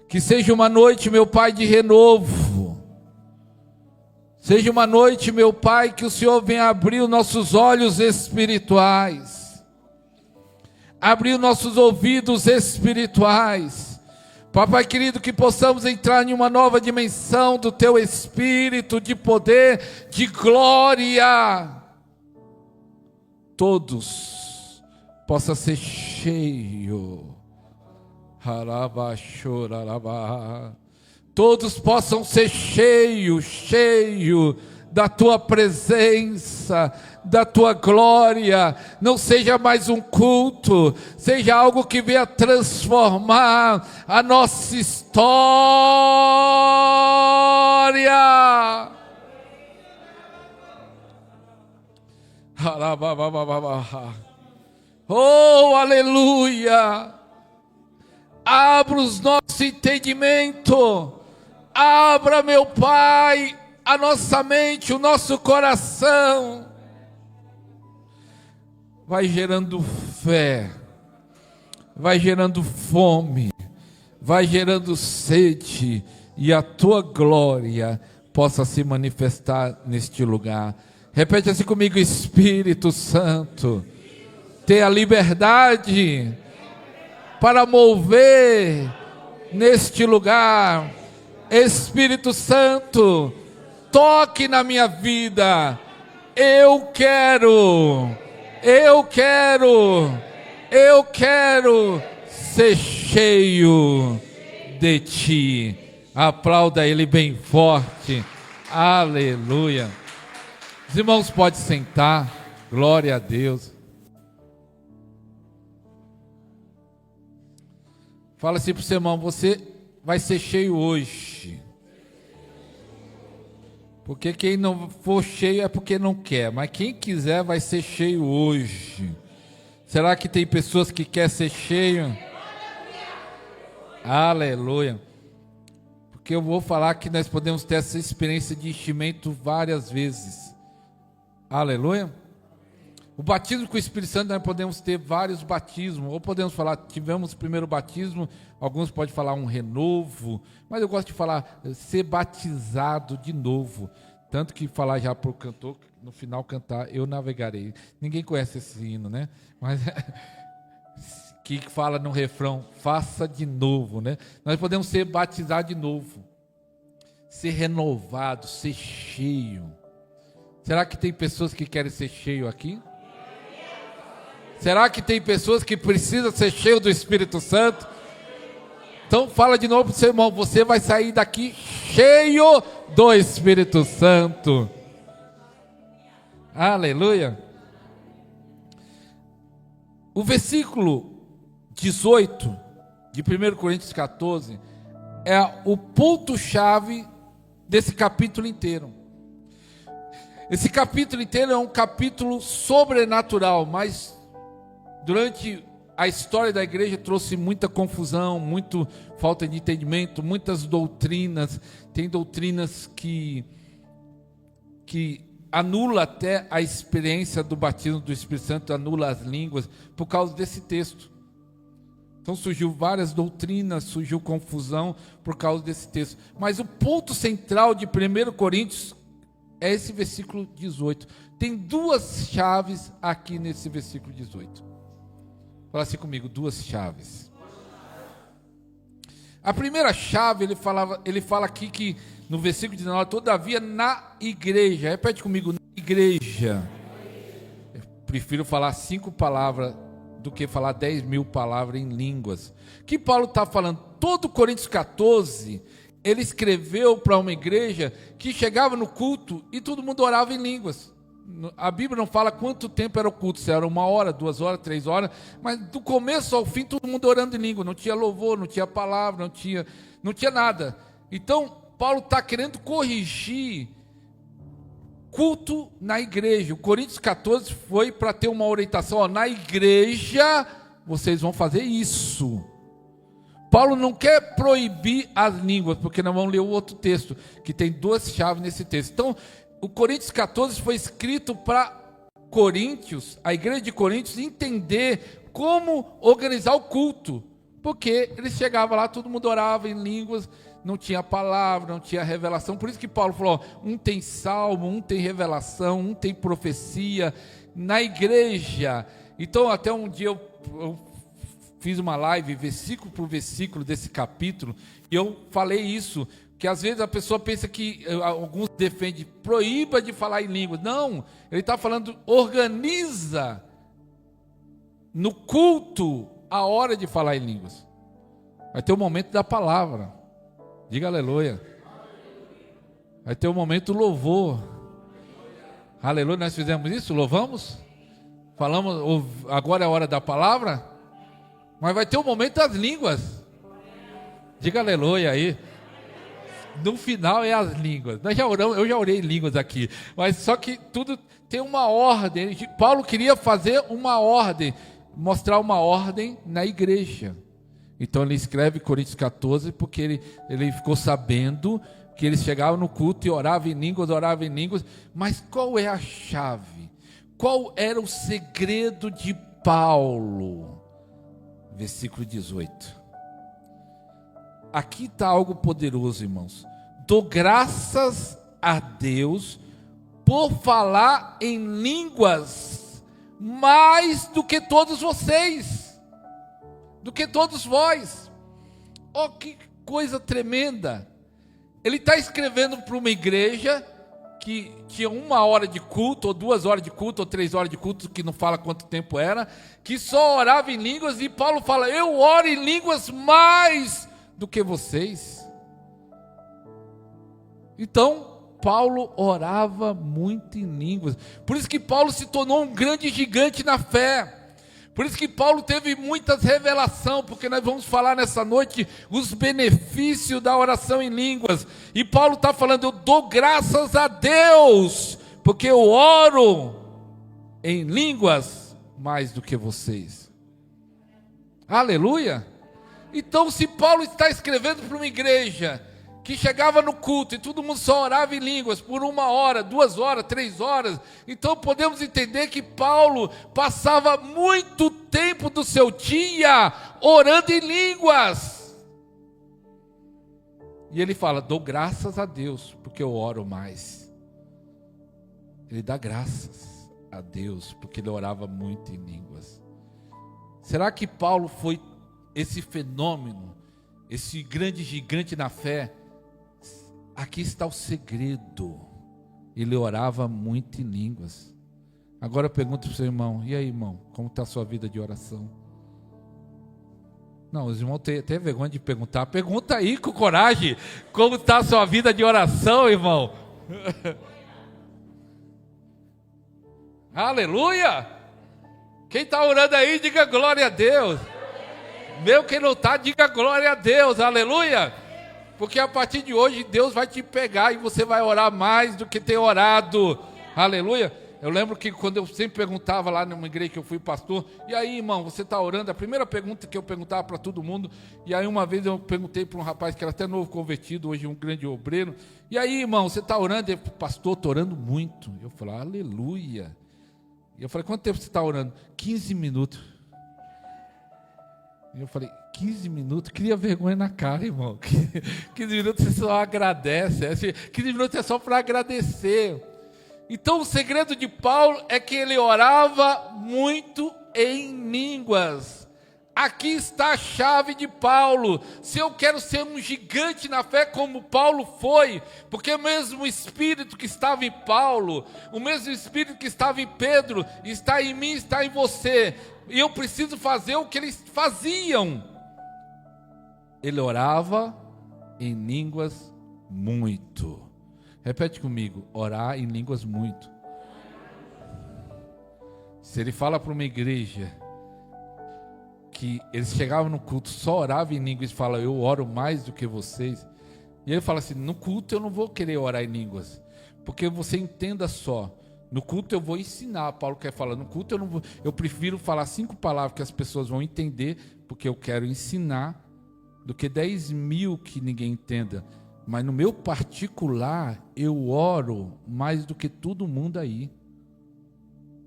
Que seja uma noite, meu Pai, de renovo. Seja uma noite, meu Pai, que o Senhor venha abrir os nossos olhos espirituais, abrir os nossos ouvidos espirituais. Papai querido, que possamos entrar em uma nova dimensão do Teu Espírito, de poder, de glória. Todos possam ser cheios. Todos possam ser cheios da Tua presença, da Tua glória. Não seja mais um culto, seja algo que venha transformar a nossa história. Oh, aleluia! Abra os nossos entendimentos, abra, meu Pai, a nossa mente, o nosso coração. Vai gerando fé, vai gerando fome, vai gerando sede, e a Tua glória possa se manifestar neste lugar. Repete assim comigo: Espírito Santo, tenha liberdade para mover neste lugar. Espírito Santo, toque na minha vida. Eu quero ser cheio de Ti. Aplauda Ele bem forte. Aleluia. Os irmãos podem sentar. Glória a Deus. Fala assim para o seu irmão: você vai ser cheio hoje. Porque quem não for cheio é porque não quer, mas quem quiser vai ser cheio hoje. Será que tem pessoas que querem ser cheio? Aleluia. Porque eu vou falar que nós podemos ter essa experiência de enchimento várias vezes. Aleluia. O batismo com o Espírito Santo, nós podemos ter vários batismos, ou podemos falar, tivemos o primeiro batismo, alguns podem falar um renovo, mas eu gosto de falar, ser batizado de novo, tanto que falar já para o cantor, no final cantar, eu navegarei. Ninguém conhece esse hino, né? Mas que fala no refrão, faça de novo, né? Nós podemos ser batizados de novo, ser renovado, ser cheio. Será que tem pessoas que querem ser cheio aqui? Será que tem pessoas que precisam ser cheios do Espírito Santo? Então fala de novo para o seu irmão: você vai sair daqui cheio do Espírito Santo. Aleluia. O versículo 18 de 1 Coríntios 14 é o ponto-chave desse capítulo inteiro. Esse capítulo inteiro é um capítulo sobrenatural, mas durante a história da igreja trouxe muita confusão, muita falta de entendimento, muitas doutrinas. Tem doutrinas que anula até a experiência do batismo do Espírito Santo, anula as línguas, por causa desse texto. Então surgiu várias doutrinas, surgiu confusão por causa desse texto. Mas o ponto central de 1 Coríntios é esse versículo 18. Tem duas chaves aqui nesse versículo 18. Fala assim comigo: duas chaves. A primeira chave, ele fala aqui que no versículo 19, todavia na igreja. Repete comigo: na igreja. Eu prefiro falar 5 palavras do que falar 10.000 palavras em línguas. Que Paulo está falando? Todo Coríntios 14, ele escreveu para uma igreja que chegava no culto e todo mundo orava em línguas. A Bíblia não fala quanto tempo era o culto, se era 1 hora, 2 horas, 3 horas, mas do começo ao fim todo mundo orando em língua, não tinha louvor, não tinha palavra, não tinha nada. Então Paulo está querendo corrigir culto na igreja. O Coríntios 14 foi para ter uma orientação: ó, na igreja vocês vão fazer isso. Paulo não quer proibir as línguas, porque nós vamos ler o outro texto, que tem 2 chaves nesse texto. Então o Coríntios 14 foi escrito para Coríntios, a igreja de Coríntios, entender como organizar o culto. Porque ele chegava lá, todo mundo orava em línguas, não tinha palavra, não tinha revelação. Por isso que Paulo falou, um tem salmo, um tem revelação, um tem profecia na igreja. Então até um dia eu fiz uma live, versículo por versículo desse capítulo, e eu falei isso, que às vezes a pessoa pensa que, alguns defendem, proíba de falar em línguas. Não, ele está falando, organiza no culto a hora de falar em línguas. Vai ter o momento da palavra, diga aleluia. Vai ter o momento do louvor, aleluia. Nós fizemos isso, louvamos, falamos, agora é a hora da palavra. Mas vai ter o momento das línguas. Diga aleluia aí. No final é as línguas. Nós já oramos, eu já orei em línguas aqui. Mas só que tudo tem uma ordem. Paulo queria fazer uma ordem, mostrar uma ordem na igreja. Então ele escreve Coríntios 14, porque ele ficou sabendo que eles chegavam no culto e oravam em línguas. Mas qual é a chave? Qual era o segredo de Paulo? Versículo 18. Aqui está algo poderoso, irmãos. Dou graças a Deus por falar em línguas mais do que todos vocês, do que todos vós. Oh, que coisa tremenda. Ele está escrevendo para uma igreja que tinha 1 hora de culto, ou 2 horas de culto, ou 3 horas de culto, que não fala quanto tempo era, que só orava em línguas, e Paulo fala, eu oro em línguas mais do que vocês. Então, Paulo orava muito em línguas, por isso que Paulo se tornou um grande gigante na fé. Por isso que Paulo teve muitas revelações, porque nós vamos falar nessa noite os benefícios da oração em línguas. E Paulo está falando, eu dou graças a Deus, porque eu oro em línguas mais do que vocês. Aleluia! Então, se Paulo está escrevendo para uma igreja que chegava no culto e todo mundo só orava em línguas por 1 hora, 2 horas, 3 horas. Então podemos entender que Paulo passava muito tempo do seu dia orando em línguas. E ele fala, dou graças a Deus, porque eu oro mais. Ele dá graças a Deus, porque ele orava muito em línguas. Será que Paulo foi esse fenômeno, esse grande gigante na fé? Aqui está o segredo. Ele orava muito em línguas. Agora eu pergunto para o seu irmão, e aí, irmão, como está a sua vida de oração? Não, os irmãos têm até vergonha de perguntar. Pergunta aí com coragem, como está a sua vida de oração, irmão? Aleluia! Quem está orando aí, diga glória a Deus. Meu quem não está, diga glória a Deus, aleluia! Porque a partir de hoje Deus vai te pegar e você vai orar mais do que ter orado. Aleluia. Eu lembro que quando eu sempre perguntava lá numa igreja que eu fui pastor, e aí, irmão, você está orando? A primeira pergunta que eu perguntava para todo mundo, e aí uma vez eu perguntei para um rapaz que era até novo convertido, hoje um grande obreiro, e aí, irmão, você está orando? Ele falou, pastor, estou orando muito. Eu falei, aleluia. E eu falei, quanto tempo você está orando? 15 minutos. E eu falei, 15 minutos? Cria vergonha na cara, irmão. 15 minutos você só agradece. 15 minutos é só para agradecer. Então o segredo de Paulo é que ele orava muito em línguas. Aqui está a chave de Paulo. Se eu quero ser um gigante na fé como Paulo foi, porque o mesmo Espírito que estava em Paulo, o mesmo Espírito que estava em Pedro, está em mim, está em você. E eu preciso fazer o que eles faziam. Ele orava em línguas muito. Repete comigo, orar em línguas muito. Se ele fala para uma igreja que eles chegavam no culto, só oravam em línguas e falam, eu oro mais do que vocês. E ele fala assim, no culto eu não vou querer orar em línguas, porque você entenda só, no culto eu vou ensinar. Paulo quer falar, no culto eu não vou, eu prefiro falar 5 palavras que as pessoas vão entender, porque eu quero ensinar, do que 10.000 que ninguém entenda. Mas no meu particular, eu oro mais do que todo mundo aí.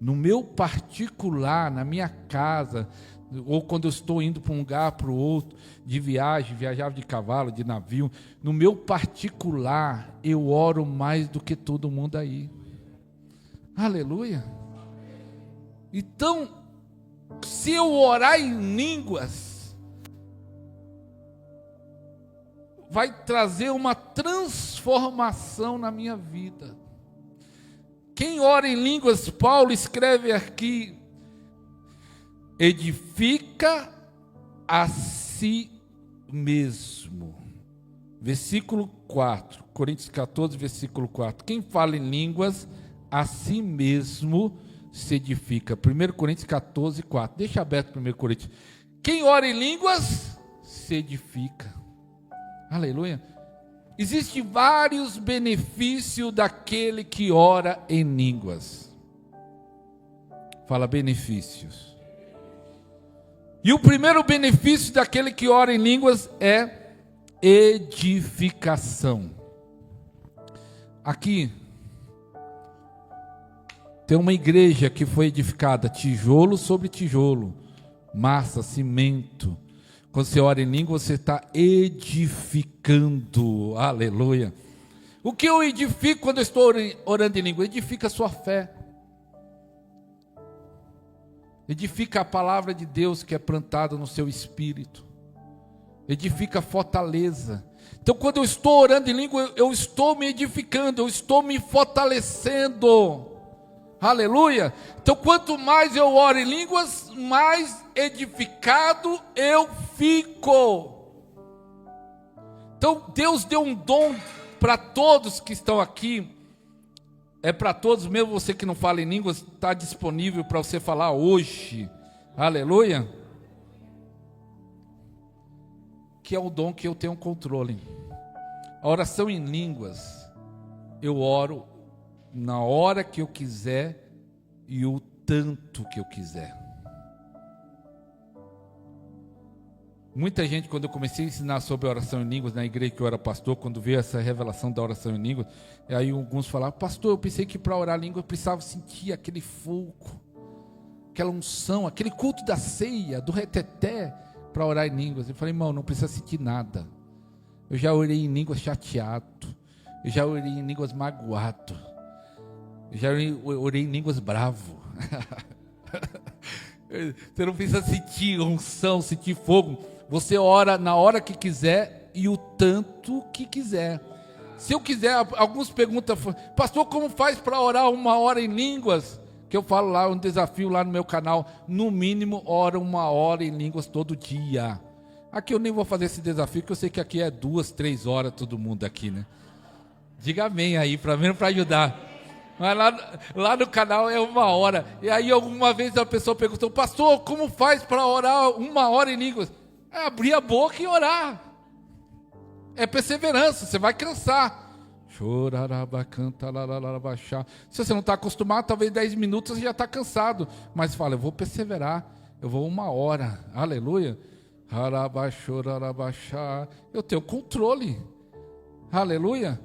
No meu particular, na minha casa, ou quando eu estou indo para um lugar, para o outro, de viagem, viajava de cavalo, de navio, no meu particular, eu oro mais do que todo mundo aí. Aleluia. Então, se eu orar em línguas, vai trazer uma transformação na minha vida. Quem ora em línguas, Paulo escreve aqui, edifica a si mesmo. Versículo 4, Coríntios 14, versículo 4. Quem fala em línguas, a si mesmo se edifica. 1 Coríntios 14, 4. Deixa aberto 1 Coríntios. Quem ora em línguas, se edifica. Aleluia. Existem vários benefícios daquele que ora em línguas. Fala benefícios. E o primeiro benefício daquele que ora em línguas é edificação. Aqui tem uma igreja que foi edificada tijolo sobre tijolo, massa, cimento. Quando você ora em língua, você está edificando. Aleluia. O que eu edifico quando eu estou orando em língua? Edifica a sua fé. Edifica a palavra de Deus que é plantada no seu espírito. Edifica a fortaleza. Então, quando eu estou orando em língua, eu estou me edificando, eu estou me fortalecendo. Aleluia. Então, quanto mais eu oro em línguas, mais edificado eu fico. Então, Deus deu um dom para todos que estão aqui. É para todos, mesmo você que não fala em línguas, está disponível para você falar hoje. Aleluia. Que é o dom que eu tenho controle. A oração em línguas, eu oro na hora que eu quiser e o tanto que eu quiser. Muita gente, quando eu comecei a ensinar sobre oração em línguas na igreja que eu era pastor, quando veio essa revelação da oração em línguas, aí alguns falavam: pastor, eu pensei que para orar em língua eu precisava sentir aquele fogo, aquela unção, aquele culto da ceia, do reteté, para orar em línguas. Eu falei: irmão, não precisa sentir nada. Eu já orei em línguas chateado, eu já orei em línguas magoado, eu já orei em línguas bravo. Você não precisa sentir unção, sentir fogo. Você ora na hora que quiser e o tanto que quiser. Se eu quiser, alguns perguntam: pastor, como faz para orar 1 hora em línguas? Que eu falo lá, um desafio lá no meu canal: no mínimo, ora 1 hora em línguas todo dia. Aqui eu nem vou fazer esse desafio, porque eu sei que aqui é 2, 3 horas todo mundo aqui, né? Diga amém aí, para mim, para ajudar. Mas lá no canal é 1 hora. E aí alguma vez a pessoa perguntou: pastor, como faz para orar 1 hora em línguas? É abrir a boca e orar. É perseverança, você vai cansar. Se você não está acostumado, talvez 10 minutos você já está cansado. Mas fala: eu vou perseverar, eu vou 1 hora. Aleluia. Eu tenho controle. Aleluia.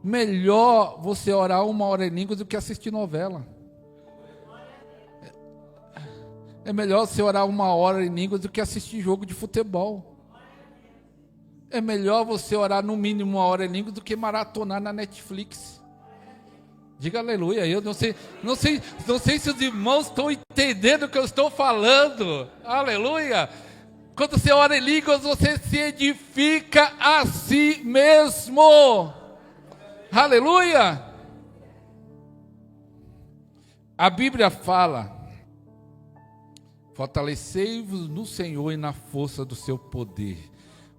Melhor você orar 1 hora em línguas do que assistir novela. É melhor você orar 1 hora em línguas do que assistir jogo de futebol. É melhor você orar no mínimo 1 hora em línguas do que maratonar na Netflix. Diga aleluia. Eu não sei se os irmãos estão entendendo o que eu estou falando. Aleluia. Quando você ora em línguas, você se edifica a si mesmo. Aleluia! A Bíblia fala: fortalecei-vos no Senhor e na força do seu poder.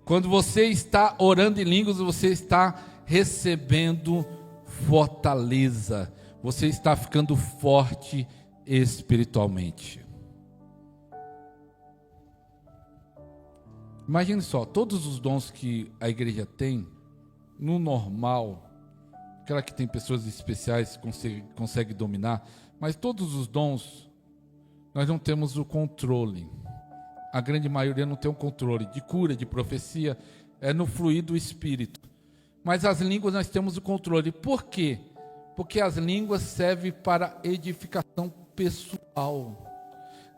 Quando você está orando em línguas, você está recebendo fortaleza. Você está ficando forte espiritualmente. Imagine só, todos os dons que a igreja tem, no normal, aquela que tem pessoas especiais que consegue dominar, mas todos os dons, nós não temos o controle. A grande maioria não tem o controle de cura, de profecia, é no fluir do Espírito. Mas as línguas nós temos o controle. Por quê? Porque as línguas servem para edificação pessoal.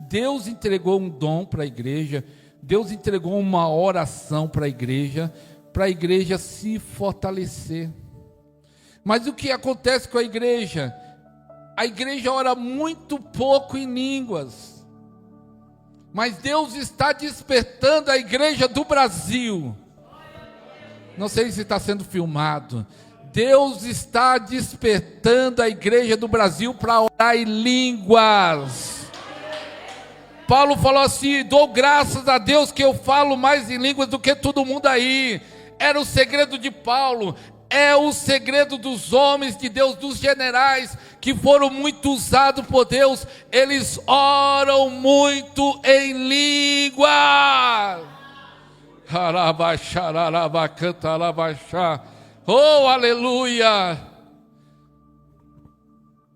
Deus entregou um dom para a igreja, Deus entregou uma oração para a igreja se fortalecer. Mas o que acontece com a igreja? A igreja ora muito pouco em línguas. Mas Deus está despertando a igreja do Brasil. Não sei se está sendo filmado. Deus está despertando a igreja do Brasil para orar em línguas. Paulo falou assim: dou graças a Deus que eu falo mais em línguas do que todo mundo aí. Era o segredo de Paulo. É o segredo dos homens de Deus, dos generais, que foram muito usados por Deus. Eles oram muito em língua. Oh, aleluia.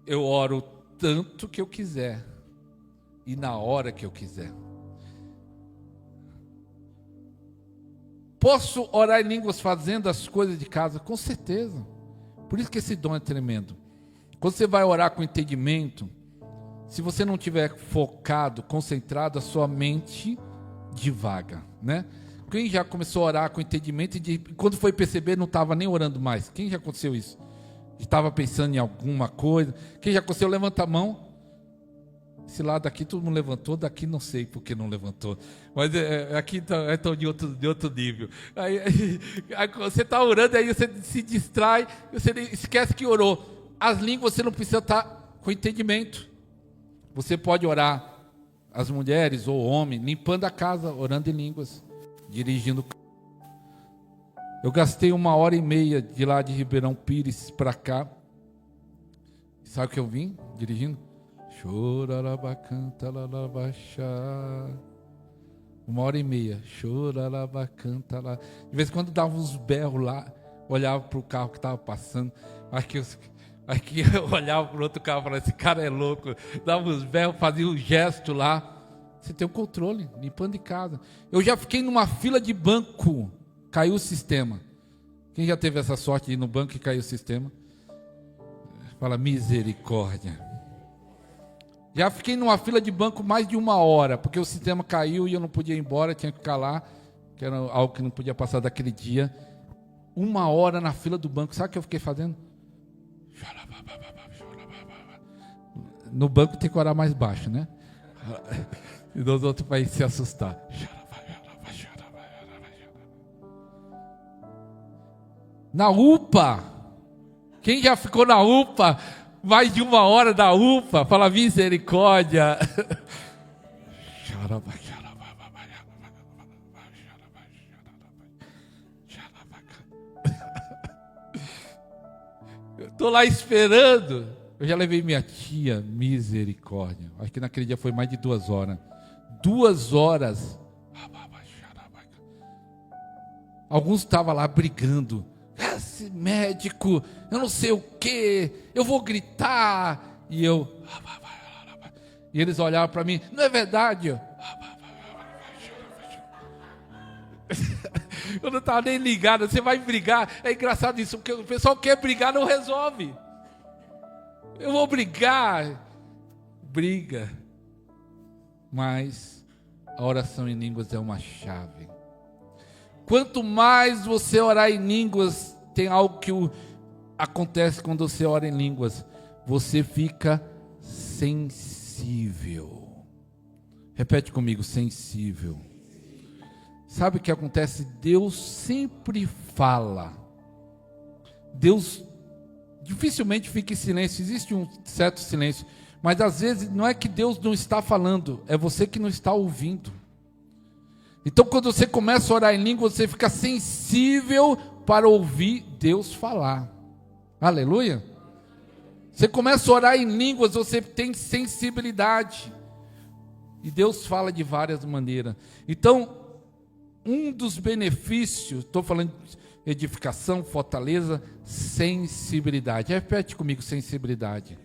Eu oro tanto que eu quiser e na hora que eu quiser. Posso orar em línguas fazendo as coisas de casa? Com certeza. Por isso que esse dom é tremendo. Quando você vai orar com entendimento, se você não estiver focado, concentrado, a sua mente divaga, né? Quem já começou a orar com entendimento e quando foi perceber não estava nem orando mais? Quem já aconteceu isso? Estava pensando em alguma coisa? Quem já aconteceu? Levanta a mão. Esse lado aqui todo mundo levantou, daqui não sei por que não levantou. Mas aqui é de outro nível. Aí você está orando, aí você se distrai, você esquece que orou. As línguas você não precisa estar com entendimento. Você pode orar, as mulheres ou homem, limpando a casa, orando em línguas, dirigindo. Eu gastei 1h30 de lá de Ribeirão Pires para cá. Sabe o que eu vim dirigindo? Chorarabacanta lalabaxá. 1h30. Chorarabacanta lá. De vez em quando dava uns berros lá, olhava para o carro que estava passando. Aqui eu olhava para o outro carro e falava: esse cara é louco. Dava uns berros, fazia um gesto lá. Você tem o controle, limpando de casa. Eu já fiquei numa fila de banco, caiu o sistema. Quem já teve essa sorte de ir no banco e caiu o sistema? Fala, misericórdia. Já fiquei numa fila de banco mais de 1 hora, porque o sistema caiu e eu não podia ir embora, tinha que ficar lá, que era algo que não podia passar daquele dia. 1 hora na fila do banco, sabe o que eu fiquei fazendo? No banco tem que orar mais baixo, né? E dos outros vai se assustar. Na UPA, quem já ficou na UPA? Mais de 1 hora da UPA, fala misericórdia. Eu estou lá esperando. Eu já levei minha tia, misericórdia. Acho que naquele dia foi mais de 2 horas. 2 horas. Alguns estavam lá brigando. Esse médico, eu não sei o que, eu vou gritar. E eles olhavam para mim: não é verdade? Eu não estava nem ligado. Você vai brigar. É engraçado isso, porque o pessoal quer brigar, não resolve. Eu vou brigar. Briga. Mas a oração em línguas é uma chave. Quanto mais você orar em línguas, tem algo que acontece quando você ora em línguas. Você fica sensível. Repete comigo: sensível. Sabe o que acontece? Deus sempre fala. Deus dificilmente fica em silêncio. Existe um certo silêncio. Mas às vezes não é que Deus não está falando, é você que não está ouvindo. Então quando você começa a orar em língua, você fica sensível para ouvir Deus falar. Aleluia. Você começa a orar em línguas, você tem sensibilidade. E Deus fala de várias maneiras. Então, um dos benefícios, estou falando de edificação, fortaleza, sensibilidade. Repete comigo: sensibilidade.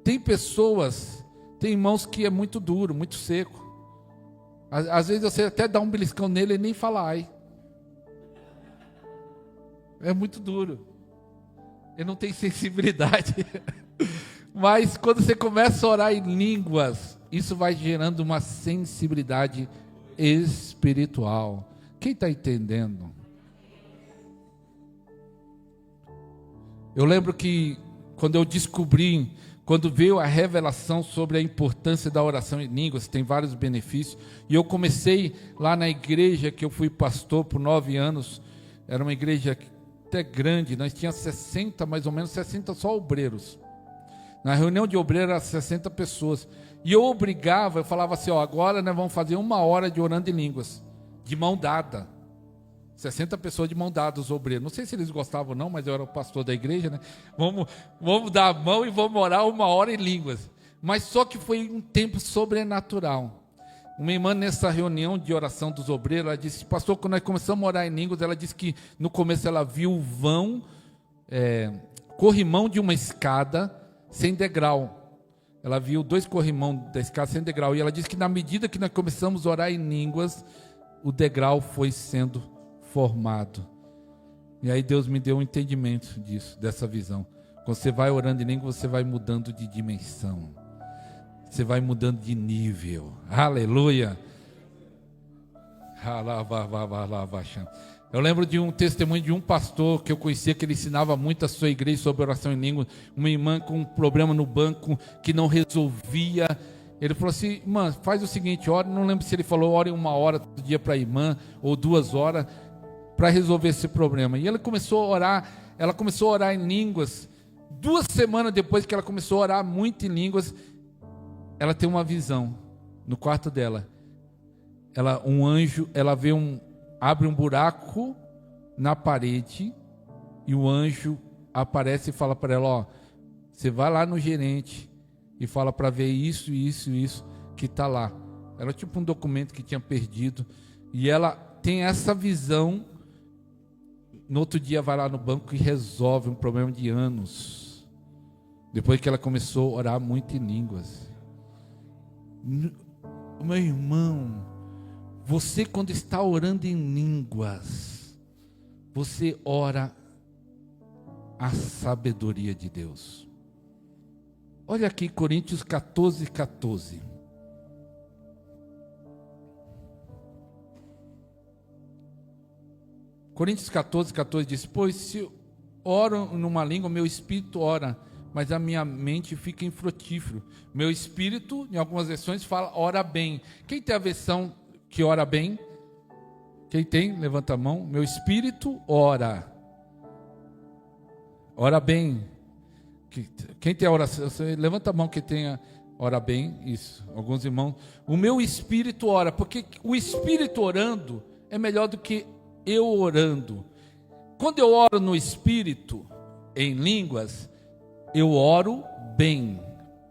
Tem pessoas, tem irmãos que é muito duro, muito seco. Às vezes você até dá um beliscão nele e nem fala ai. É muito duro. Ele não tem sensibilidade. Mas quando você começa a orar em línguas, isso vai gerando uma sensibilidade espiritual. Quem está entendendo? Eu lembro que quando eu descobri, quando veio a revelação sobre a importância da oração em línguas, tem vários benefícios, e eu comecei lá na igreja que eu fui pastor por 9 anos, era uma igreja até grande, nós tínhamos 60, mais ou menos 60 só obreiros. Na reunião de obreiros eram 60 pessoas, e eu obrigava, eu falava assim, agora nós vamos fazer 1 hora de orando em línguas, de mão dada. 60 pessoas de mão dada, os obreiros. Não sei se eles gostavam ou não, mas eu era o pastor da igreja, né? Vamos dar a mão e vamos orar 1 hora em línguas. Mas só que foi um tempo sobrenatural. Uma irmã nessa reunião de oração dos obreiros, ela disse, pastor, quando nós começamos a orar em línguas, ela disse que no começo ela viu o vão, corrimão de uma escada sem degrau. Ela viu 2 corrimão da escada sem degrau. E ela disse que na medida que nós começamos a orar em línguas, o degrau foi sendo formado. E aí Deus me deu um entendimento disso, dessa visão. Quando você vai orando em língua, você vai mudando de dimensão. Você vai mudando de nível. Aleluia. Eu lembro de um testemunho de um pastor que eu conhecia, que ele ensinava muito a sua igreja sobre oração em língua. Uma irmã com um problema no banco que não resolvia. Ele falou assim, irmã, faz o seguinte, ore, não lembro se ele falou, ore 1 hora todo dia para a irmã, ou 2 horas, para resolver esse problema. E ela começou a orar em línguas. 2 semanas depois que ela começou a orar muito em línguas, ela tem uma visão no quarto dela. Um anjo, ela vê abre um buraco na parede, e o anjo aparece e fala para ela, você vai lá no gerente e fala para ver isso, isso, isso que está lá. Era tipo um documento que tinha perdido, e ela tem essa visão. No outro dia vai lá no banco e resolve um problema de anos, depois que ela começou a orar muito em línguas. Meu irmão, você quando está orando em línguas, você ora a sabedoria de Deus. Olha aqui Coríntios 14, 14. Coríntios 14, 14 diz, pois se oro numa língua, meu espírito ora, mas a minha mente fica infrutífero. Meu espírito, em algumas versões, fala ora bem. Quem tem a versão que ora bem? Quem tem? Levanta a mão. Meu espírito ora. Ora bem. Quem tem a oração? Levanta a mão que tenha ora bem. Isso, alguns irmãos. O meu espírito ora, porque o espírito orando é melhor do que eu orando. Quando eu oro no espírito, em línguas, eu oro bem.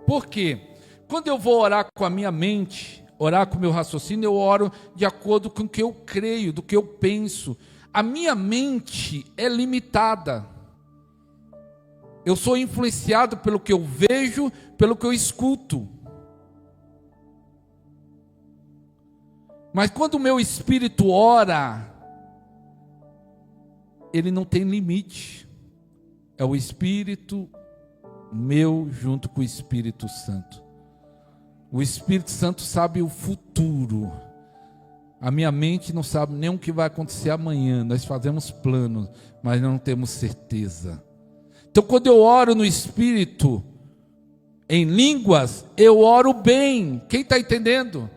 Por quê? Quando eu vou orar com a minha mente, orar com o meu raciocínio, eu oro de acordo com o que eu creio, do que eu penso. A minha mente é limitada. Eu sou influenciado pelo que eu vejo, pelo que eu escuto. Mas quando o meu espírito ora, ele não tem limite. É o Espírito meu junto com o Espírito Santo. O Espírito Santo sabe o futuro. A minha mente não sabe nem o que vai acontecer amanhã. Nós fazemos planos, mas não temos certeza. Então quando eu oro no Espírito, em línguas, eu oro bem. Quem está entendendo?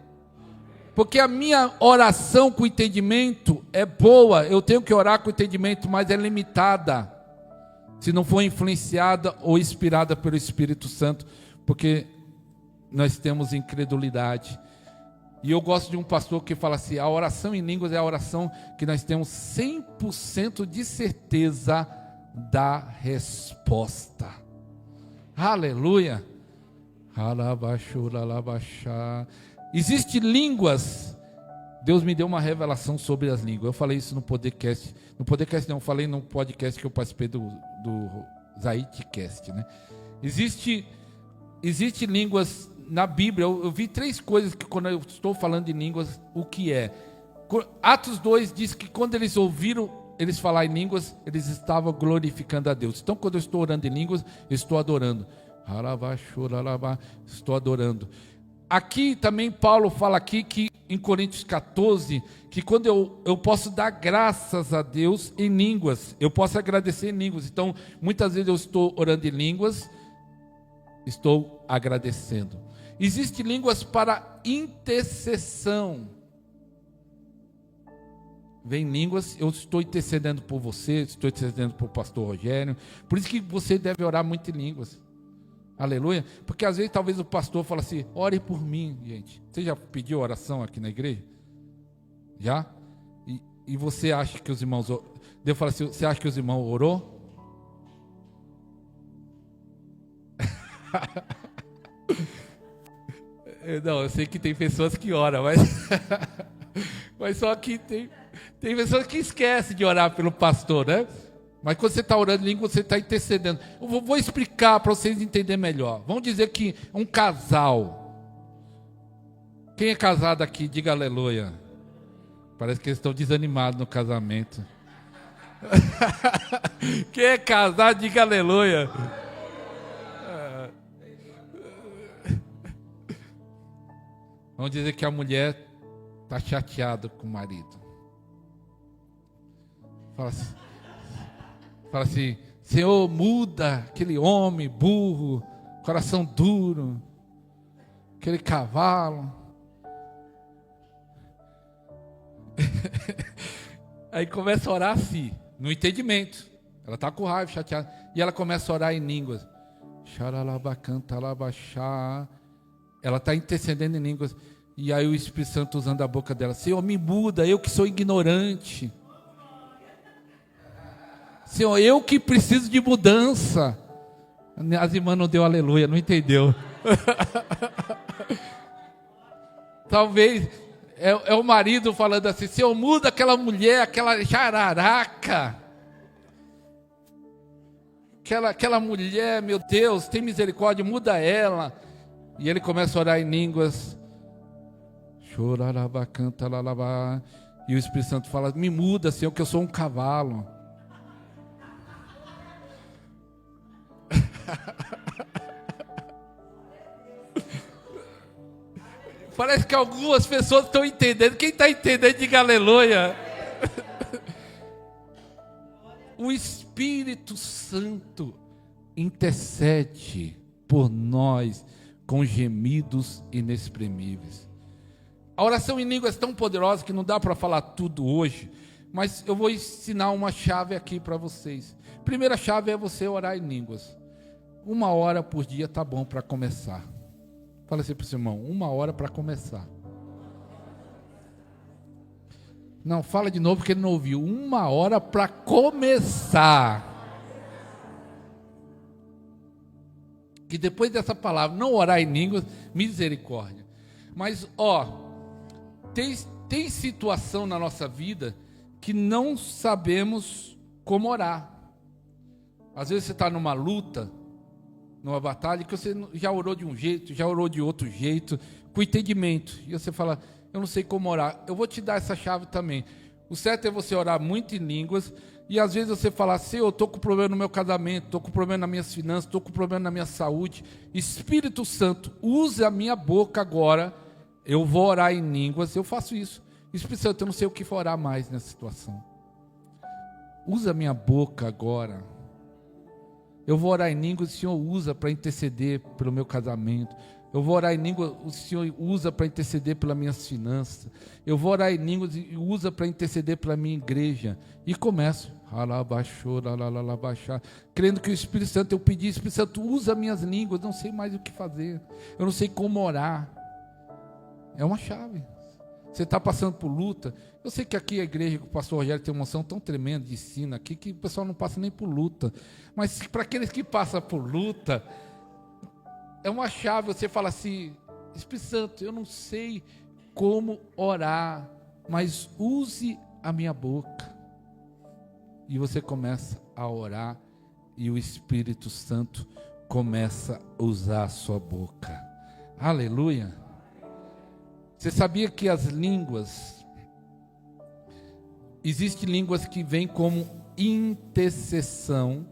Porque a minha oração com entendimento é boa, eu tenho que orar com entendimento, mas é limitada, se não for influenciada ou inspirada pelo Espírito Santo, porque nós temos incredulidade. E eu gosto de um pastor que fala assim, a oração em línguas é a oração que nós temos 100% de certeza da resposta. Aleluia! Existem línguas. Deus me deu uma revelação sobre as línguas. Eu falei isso no podcast. No podcast não, eu falei no podcast que eu participei do Zaitcast, né? Existe línguas na Bíblia. Eu vi 3 coisas que quando eu estou falando de línguas, o que é? Atos 2 diz que quando eles ouviram eles falar em línguas, eles estavam glorificando a Deus. Então quando eu estou orando em línguas, eu estou adorando. Estou adorando. Aqui também Paulo fala aqui que em Coríntios 14, que quando eu posso dar graças a Deus em línguas, eu posso agradecer em línguas. Então, muitas vezes eu estou orando em línguas, estou agradecendo. Existem línguas para intercessão. Vem línguas, eu estou intercedendo por você, estou intercedendo por pastor Rogério. Por isso que você deve orar muito em línguas. Aleluia. Porque às vezes talvez o pastor fala assim, ore por mim, gente. Você já pediu oração aqui na igreja? Já? E você acha que os irmãos... Deus fala assim, você acha que os irmãos orou? Não, eu sei que tem pessoas que oram, mas só que tem pessoas que esquecem de orar pelo pastor, né? Mas quando você está orando em língua, você está intercedendo. Eu vou explicar para vocês entenderem melhor. Vamos dizer que um casal. Quem é casado aqui, diga aleluia. Parece que eles estão desanimados no casamento. Quem é casado, diga aleluia. Vamos dizer que a mulher está chateada com o marido. Fala assim, Senhor, muda aquele homem burro, coração duro, aquele cavalo. Aí começa a orar assim, no entendimento. Ela está com raiva, chateada. E ela começa a orar em línguas. Ela está intercedendo em línguas. E aí o Espírito Santo usando a boca dela. Senhor, me muda, eu que sou ignorante. Senhor, eu que preciso de mudança. As irmãs não deu aleluia, não entendeu. Talvez é o marido falando assim, Senhor, muda aquela mulher, aquela jararaca. Aquela mulher, meu Deus, tem misericórdia, muda ela. E ele começa a orar em línguas. E o Espírito Santo fala, me muda, Senhor, que eu sou um cavalo. Parece que algumas pessoas estão entendendo. Quem está entendendo, diga aleluia. O Espírito Santo intercede por nós com gemidos inexprimíveis. A oração em línguas é tão poderosa que não dá para falar tudo hoje, mas eu vou ensinar uma chave aqui para vocês. Primeira chave é você orar em línguas. 1 hora por dia está bom para começar. Fala assim para o seu irmão, 1 hora para começar. Não, fala de novo porque ele não ouviu. 1 hora para começar. Que depois dessa palavra, não orar em línguas, misericórdia. Mas, tem situação na nossa vida que não sabemos como orar. Às vezes você está numa luta, numa batalha, que você já orou de um jeito, já orou de outro jeito, com entendimento. E você fala, eu não sei como orar. Eu vou te dar essa chave também. O certo é você orar muito em línguas. E às vezes você fala assim, eu estou com problema no meu casamento, estou com problema nas minhas finanças, estou com problema na minha saúde. Espírito Santo, use a minha boca agora. Eu vou orar em línguas, eu faço isso. Espírito Santo, eu não sei o que orar mais nessa situação. Usa a minha boca agora. Eu vou orar em línguas, o Senhor usa para interceder pelo meu casamento. Eu vou orar em línguas, o Senhor usa para interceder pelas minhas finanças. Eu vou orar em línguas e usa para interceder pela minha igreja. E começo. Crendo que o Espírito Santo, eu pedi, Espírito Santo, usa minhas línguas, não sei mais o que fazer. Eu não sei como orar. É uma chave. Você está passando por luta. Eu sei que aqui a igreja, o pastor Rogério tem uma unção tão tremenda de ensino aqui, que o pessoal não passa nem por luta. Mas para aqueles que passam por luta, é uma chave. Você fala assim, Espírito Santo, eu não sei como orar, mas use a minha boca. E você começa a orar, e o Espírito Santo começa a usar a sua boca. Aleluia. Você sabia que as línguas, existem línguas que vêm como intercessão,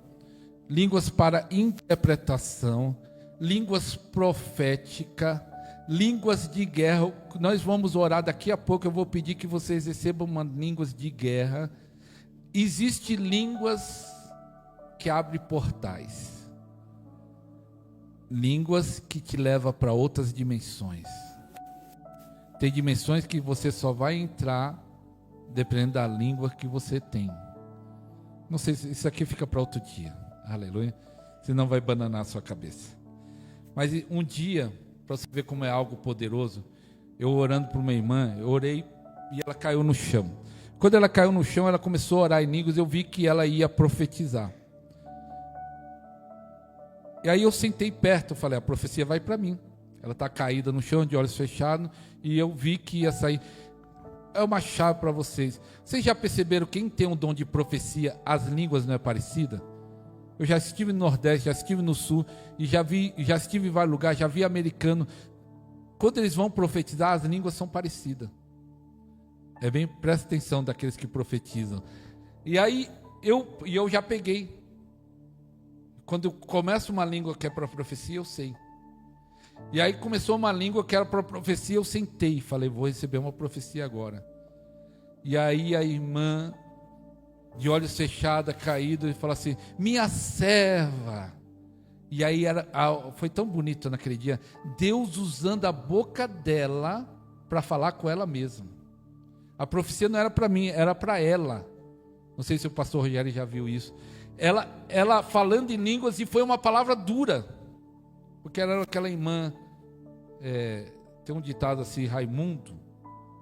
línguas para interpretação, línguas proféticas, línguas de guerra. Nós vamos orar daqui a pouco. Eu vou pedir que vocês recebam uma línguas de guerra. Existem línguas que abrem portais, línguas que te levam para outras dimensões. Tem dimensões que você só vai entrar dependendo da língua que você tem. Não sei se isso aqui fica para outro dia. Aleluia. Senão vai bananar a sua cabeça. Mas um dia, para você ver como é algo poderoso, eu orando por uma irmã, eu orei e ela caiu no chão. Quando ela caiu no chão, ela começou a orar em línguas, eu vi que ela ia profetizar. E aí eu sentei perto, eu falei, a profecia vai para mim. Ela está caída no chão, de olhos fechados, e eu vi que ia sair. É uma chave para vocês. Vocês já perceberam, quem tem um dom de profecia, as línguas não é parecida? Eu já estive no Nordeste, já estive no Sul, e já estive em vários lugares, já vi americano. Quando eles vão profetizar, as línguas são parecidas. Presta atenção daqueles que profetizam. E aí, eu já peguei. Quando eu começo uma língua que é para profecia, eu sei. E aí começou uma língua que era para profecia, eu sentei. Falei, vou receber uma profecia agora. E aí a irmã, de olhos fechados, caída, e falou assim, minha serva. E aí foi tão bonito naquele dia, Deus usando a boca dela para falar com ela mesma. A profecia não era para mim, era para ela. Não sei se o pastor Rogério já viu isso. Ela falando em línguas, e foi uma palavra dura, porque ela era aquela irmã, tem um ditado assim, Raimundo,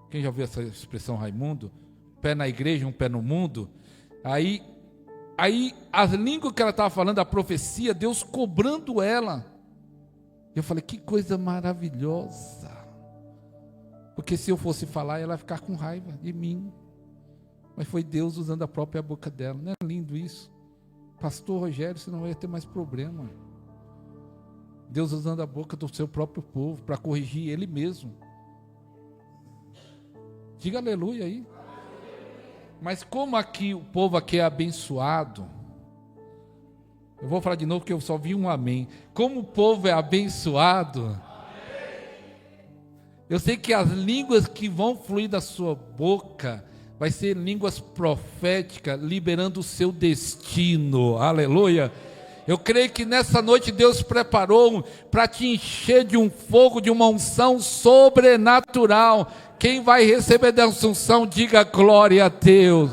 quem já viu essa expressão Raimundo? Pé na igreja, um pé no mundo. Aí as línguas que ela estava falando, a profecia, Deus cobrando ela. Eu falei, que coisa maravilhosa, porque se eu fosse falar, ela ia ficar com raiva de mim, mas foi Deus usando a própria boca dela. Não é lindo isso? Pastor Rogério, você não vai ter mais problema. Deus usando a boca do seu próprio povo para corrigir Ele mesmo. Diga aleluia aí. Mas como aqui o povo aqui é abençoado, eu vou falar de novo porque eu só vi um amém. Como o povo é abençoado, eu sei que as línguas que vão fluir da sua boca vai ser línguas proféticas, liberando o seu destino. Aleluia. Eu creio que nessa noite Deus preparou para te encher de um fogo, de uma unção sobrenatural. Quem vai receber dessa unção, diga glória a Deus.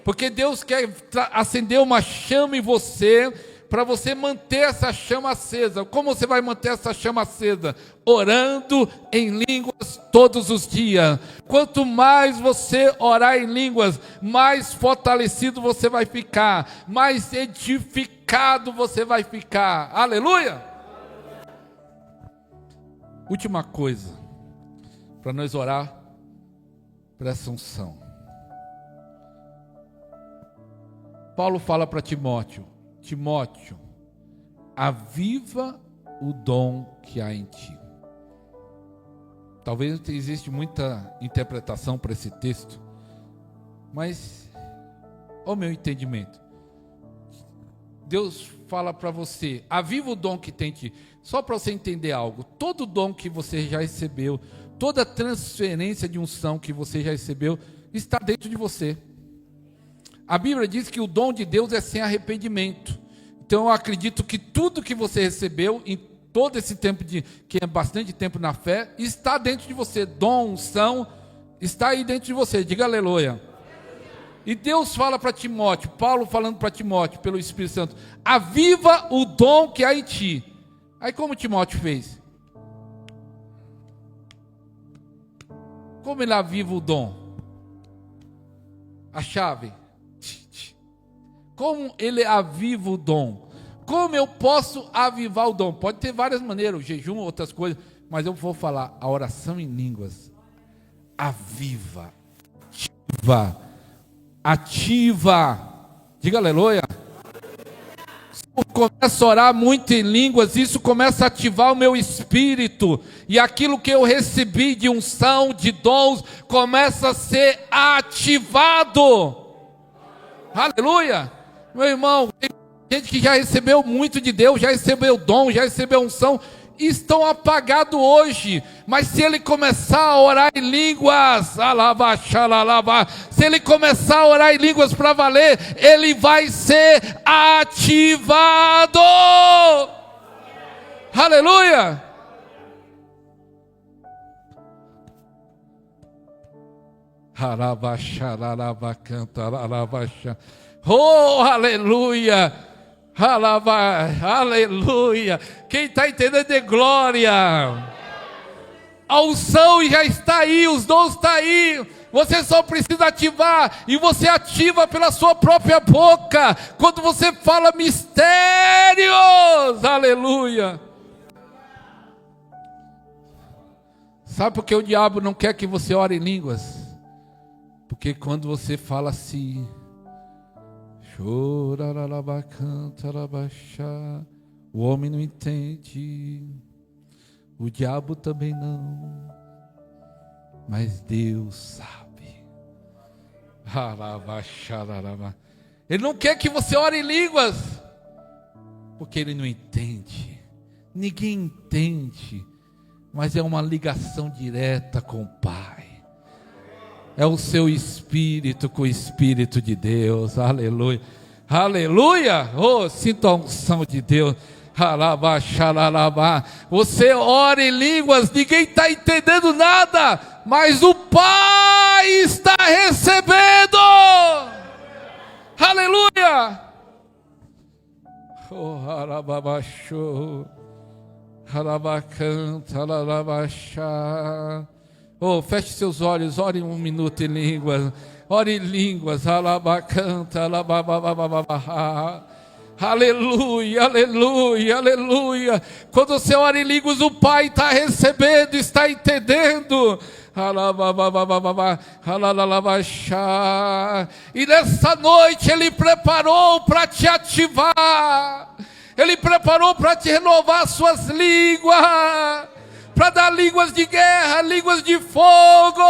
Porque Deus quer acender uma chama em você, para você manter essa chama acesa. Como você vai manter essa chama acesa? Orando em línguas todos os dias. Quanto mais você orar em línguas, mais fortalecido você vai ficar, mais edificado você vai ficar. Aleluia! Última coisa, para nós orar por essa unção. Paulo fala para Timóteo, aviva o dom que há em ti. Talvez existe muita interpretação para esse texto, mas ao meu entendimento, Deus fala para você, aviva o dom que tem em ti. Só para você entender algo, todo dom que você já recebeu, toda transferência de unção que você já recebeu, está dentro de você. A Bíblia diz que o dom de Deus é sem arrependimento. Então eu acredito que tudo que você recebeu em todo esse tempo, que é bastante tempo na fé, está dentro de você. Dom, unção, está aí dentro de você. Diga aleluia. E Deus fala para Timóteo, Paulo falando para Timóteo, pelo Espírito Santo, aviva o dom que há em ti. Aí como Timóteo fez? Como ele aviva o dom? A chave. Como ele aviva o dom? Como eu posso avivar o dom? Pode ter várias maneiras, o jejum, outras coisas, mas eu vou falar, a oração em línguas aviva, ativa. Diga aleluia. Se eu começo a orar muito em línguas, isso começa a ativar o meu espírito, e aquilo que eu recebi de unção, de dons, começa a ser ativado. Aleluia. Meu irmão, tem gente que já recebeu muito de Deus, já recebeu dom, já recebeu unção, estão apagados hoje, mas se ele começar a orar em línguas, se ele começar a orar em línguas para valer, ele vai ser ativado. Aleluia! Oh, aleluia! Aleluia! Quem está entendendo é glória. A unção já está aí, os dons estão aí. Você só precisa ativar, e você ativa pela sua própria boca, quando você fala mistérios. Aleluia! Sabe por que o diabo não quer que você ore em línguas? Porque quando você fala assim, o homem não entende, o diabo também não, mas Deus sabe. Ele não quer que você ore em línguas, porque ele não entende, ninguém entende, mas é uma ligação direta com o Pai. É o seu espírito com o Espírito de Deus. Aleluia. Aleluia. Oh, sinto a unção de Deus. Você ora em línguas, ninguém está entendendo nada, mas o Pai está recebendo. Aleluia. Oh, harababachô. Harabacanta, harabachá. Oh, feche seus olhos, ore 1 minuto em línguas. Ore em línguas. Alabacanta, alabababababá. Aleluia, aleluia, aleluia. Quando você ora em línguas, o Pai está recebendo, está entendendo. E nessa noite Ele preparou para te ativar. Ele preparou para te renovar suas línguas, para dar línguas de guerra, línguas de fogo.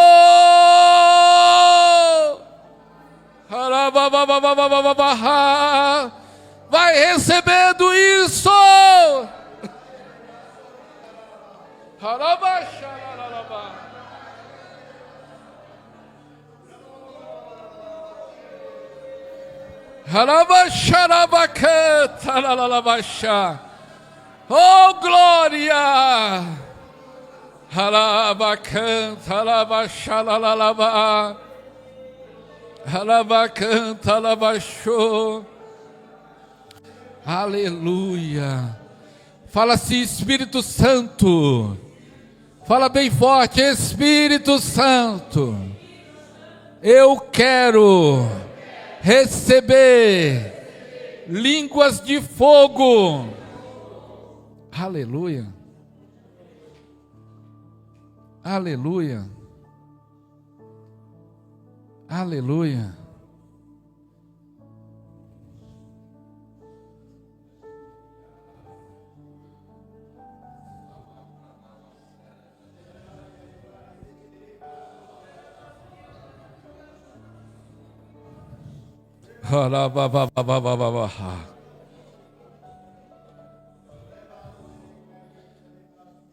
Vai recebendo isso. Oh, glória! Alabacanta, alabaxalalaba. Alabacanta, alabaxô. Aleluia. Fala assim, Espírito Santo. Fala bem forte, Espírito Santo. Eu quero receber línguas de fogo. Aleluia. Aleluia. Aleluia.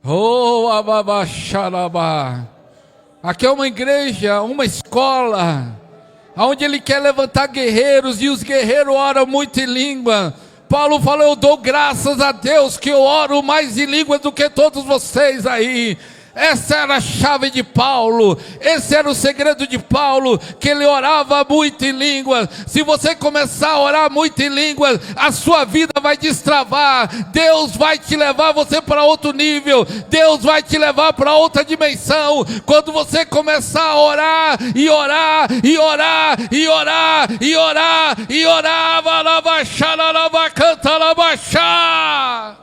Oh, ababaxarabá. Aqui é uma igreja, uma escola, onde Ele quer levantar guerreiros, e os guerreiros oram muito em língua. Paulo falou: eu dou graças a Deus que eu oro mais em língua do que todos vocês aí. Essa era a chave de Paulo, esse era o segredo de Paulo, que ele orava muito em línguas. Se você começar a orar muito em línguas, a sua vida vai destravar. Deus vai te levar você para outro nível, Deus vai te levar para outra dimensão. Quando você começar a orar, e orar, e orar, e orar, e orar, e orar, canta, labaxá.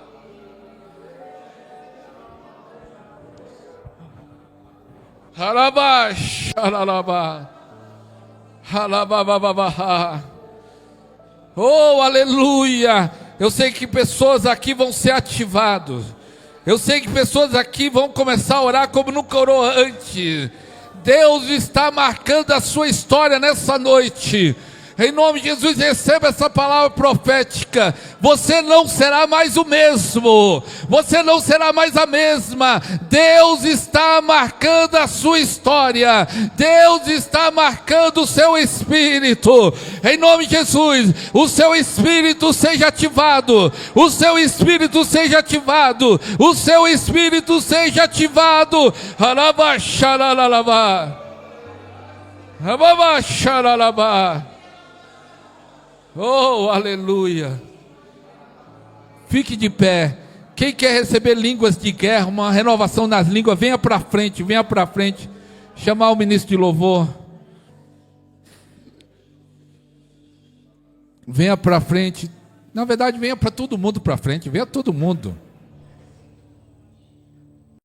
Oh, aleluia. Eu sei que pessoas aqui vão ser ativadas. Eu sei que pessoas aqui vão começar a orar como nunca orou antes. Deus está marcando a sua história nessa noite. Em nome de Jesus, receba essa palavra profética. Você não será mais o mesmo. Você não será mais a mesma. Deus está marcando a sua história. Deus está marcando o seu espírito. Em nome de Jesus, o seu espírito seja ativado. O seu espírito seja ativado. O seu espírito seja ativado. Alabaxaralabá. Alabaxaralabá. Oh, aleluia. Fique de pé. Quem quer receber línguas de guerra, uma renovação nas línguas, venha para frente, venha para frente. Chamar o ministro de louvor. Venha para frente. Na verdade, venha para todo mundo para frente. Venha todo mundo.